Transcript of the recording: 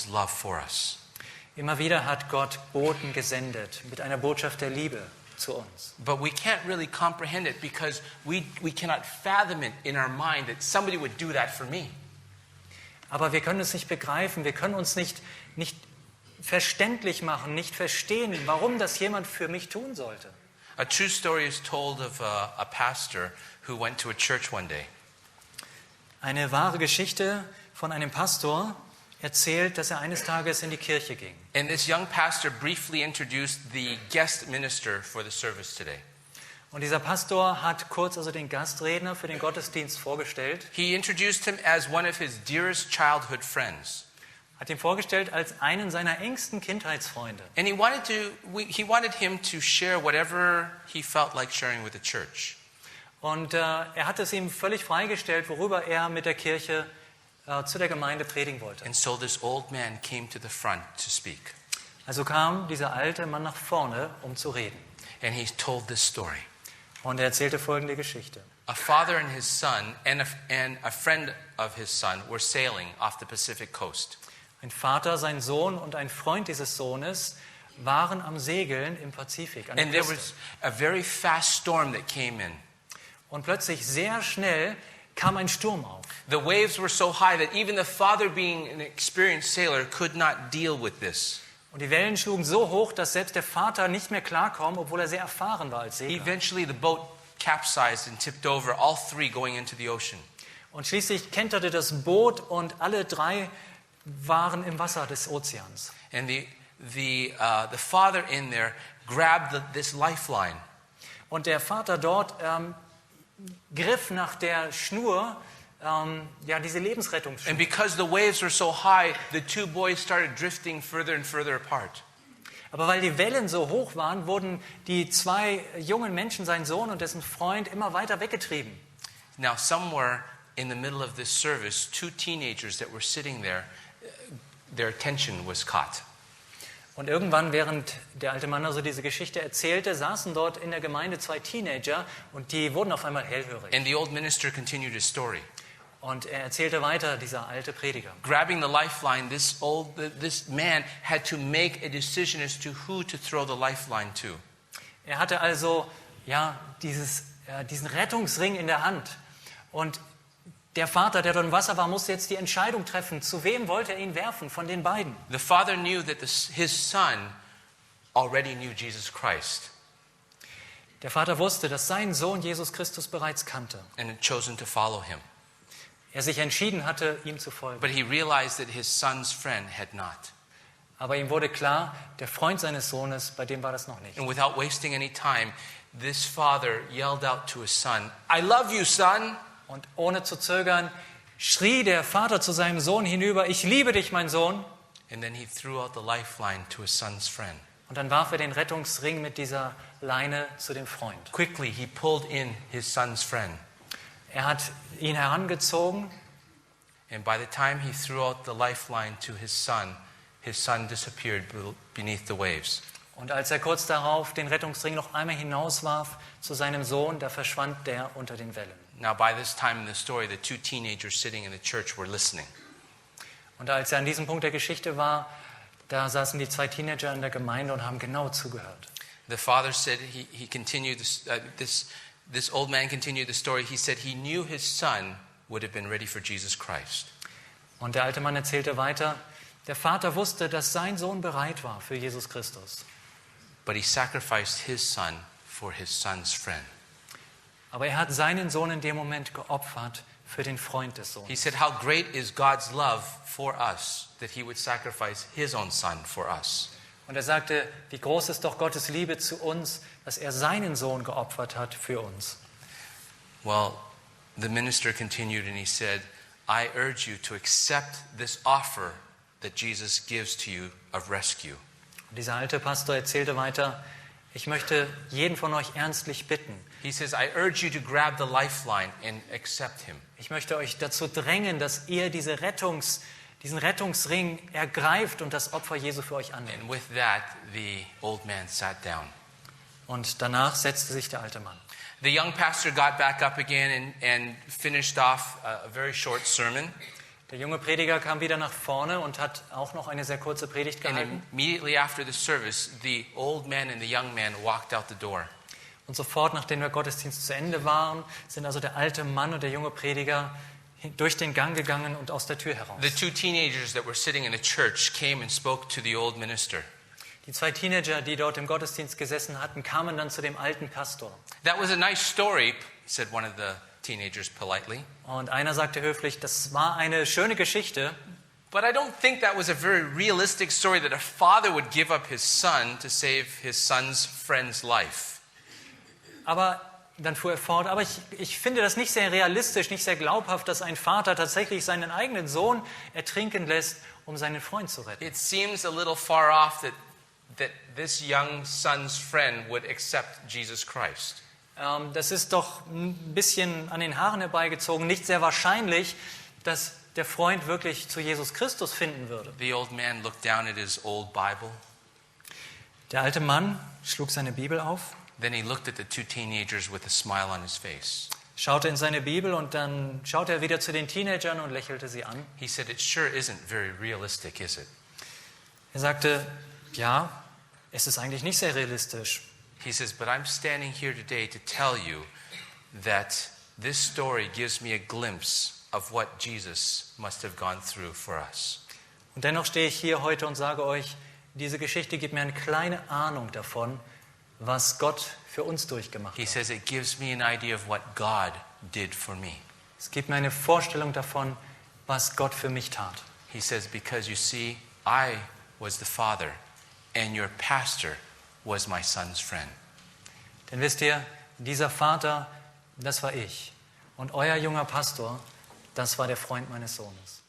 his love for us. Immer wieder hat Gott Boten gesendet mit einer Botschaft der Liebe zu uns. But we can't really comprehend it because we cannot fathom it in our mind that somebody would do that for me. Aber wir können es nicht begreifen, wir können uns nicht verständlich machen, nicht verstehen, warum das jemand für mich tun sollte. A true story is told of a pastor who went to a church one day. Eine wahre Geschichte von einem Pastor erzählt, dass er eines Tages in die Kirche ging. And this young pastor briefly introduced the guest minister for the service today. Und dieser Pastor hat kurz den Gastredner für den Gottesdienst vorgestellt. He introduced him as one of his dearest childhood friends. Hat ihn vorgestellt als einen seiner engsten Kindheitsfreunde. And he wanted him to share whatever he felt like sharing with the church. Und er hat es ihm völlig freigestellt, worüber er mit der Kirche zu der Gemeinde predigen wollte. And so this old man came to the front to speak. Also kam dieser alte Mann nach vorne, um zu reden. And he told this story. Und er erzählte folgende Geschichte. A father and his son and a friend of his son were sailing off the Pacific coast. Ein Vater, sein Sohn und ein Freund dieses Sohnes waren am Segeln im Pazifik. And there was a very fast storm that came in. Und plötzlich sehr schnell kam ein Sturm auf. The waves were so high that even the father, being an experienced sailor, could not deal with this. Und die Wellen schlugen so hoch, dass selbst der Vater nicht mehr klarkam, obwohl er sehr erfahren war als Segler. Eventually the boat capsized and tipped over, all three going into the ocean. Und schließlich kenterte das Boot und alle drei waren im Wasser des Ozeans. And the father in there grabbed this lifeline. Und der Vater dort griff nach der Schnur, diese Lebensrettungsschnur. And because the waves were so high, the two boys started drifting further and further apart. Aber weil die Wellen so hoch waren, wurden die zwei jungen Menschen, sein Sohn und dessen Freund, immer weiter weggetrieben. Now somewhere in the middle of this service, two teenagers that were sitting there, their attention was caught. Und irgendwann, während der alte Mann diese Geschichte erzählte, saßen dort in der Gemeinde zwei Teenager und die wurden auf einmal hellhörig. And the old minister continued his story. Und er erzählte weiter, dieser alte Prediger. Grabbing the lifeline, this man had to make a decision as to who to throw the lifeline to. Er hatte also diesen Rettungsring in der Hand. Und der Vater, der dort im Wasser war, musste jetzt die Entscheidung treffen, zu wem wollte er ihn werfen von den beiden. The father knew that his son already knew Jesus Christ. Der Vater wusste, dass sein Sohn Jesus Christus bereits kannte. And had chosen to follow him. Er sich entschieden hatte, ihm zu folgen. But he realized that his son's friend had not. Aber ihm wurde klar, der Freund seines Sohnes, bei dem war das noch nicht. And without wasting any time, this father yelled out to his son, "I love you, son." Und ohne zu zögern schrie der Vater zu seinem Sohn hinüber: Ich liebe dich, mein Sohn. And then he threw out the lifeline to his son's friend. Und dann warf er den Rettungsring mit dieser Leine zu dem Freund. Quickly, he pulled in his son's friend. Er hat ihn herangezogen. And by the time he threw out the lifeline to his son disappeared beneath the waves. Und als er kurz darauf den Rettungsring noch einmal hinauswarf zu seinem Sohn, da verschwand der unter den Wellen. Now, by this time in the story, the two teenagers sitting in the church were listening. Und als er an diesem Punkt der Geschichte war, da saßen die zwei Teenager in der Gemeinde und haben genau zugehört. The father said, he continued this old man continued the story. He said he knew his son would have been ready for Jesus Christ. Und der alte Mann erzählte weiter, der Vater wusste, dass sein Sohn bereit war für Jesus Christus. But he sacrificed his son for his son's friend. Aber er hat seinen Sohn in dem Moment geopfert für den Freund des Sohnes. He said, how great is God's love for us that he would sacrifice his own son for us. Und er sagte, wie groß ist doch Gottes Liebe zu uns, dass er seinen Sohn geopfert hat für uns. Well, the minister continued and he said, I urge you to accept this offer that Jesus gives to you of rescue. Und dieser alte Pastor erzählte weiter, ich möchte jeden von euch ernstlich bitten. He says, I urge you to grab the lifeline and accept him. Ich möchte euch dazu drängen, dass ihr diesen Rettungsring ergreift und das Opfer Jesu für euch annimmt. And with that, the old man sat down. Und danach setzte sich der alte Mann. The young pastor got back up again and finished off a very short sermon. Der junge Prediger kam wieder nach vorne und hat auch noch eine sehr kurze Predigt And gehalten. immediately after the service, the old man and the young man walked out the door. Und sofort, nachdem der Gottesdienst zu Ende waren, sind also der alte Mann und der junge Prediger durch den Gang gegangen und aus der Tür heraus. The two teenagers that were sitting in the church came and spoke to the old minister. Die zwei Teenager, die dort im Gottesdienst gesessen hatten, kamen dann zu dem alten Pastor. That was a nice story, said one of the teenagers politely. Und einer sagte höflich, das war eine schöne Geschichte, But I don't think that was a very realistic story that a father would give up his son to save his son's friend's life. aber dann fuhr er fort, aber ich finde das nicht sehr realistisch, nicht sehr glaubhaft, dass ein Vater tatsächlich seinen eigenen Sohn ertrinken lässt, um seinen Freund zu retten. It seems a little far off that this young son's friend would accept Jesus Christ. Das ist doch ein bisschen an den Haaren herbeigezogen, nicht sehr wahrscheinlich, dass der Freund wirklich zu Jesus Christus finden würde. The old man looked down at his old Bible. Der alte Mann schlug seine Bibel auf, Then he looked at the two teenagers with a smile on his face. schaute in seine Bibel und dann schaute er wieder zu den Teenagern und lächelte sie an. He said, "It sure isn't very realistic, is it?" Er sagte, ja, es ist eigentlich nicht sehr realistisch. He says, "But I'm standing here today to tell you that this story gives me a glimpse of what Jesus must have gone through for us." Und dennoch stehe ich hier heute und sage euch, diese Geschichte gibt mir eine kleine Ahnung davon, was Gott für uns durchgemacht He hat. says, "It gives me an idea of what God did for me." Es gibt mir eine Vorstellung davon, was Gott für mich tat. He says, "Because you see, I was the father and your pastor was my son's friend." Denn wisst ihr, dieser Vater, das war ich. Und euer junger Pastor, das war der Freund meines Sohnes.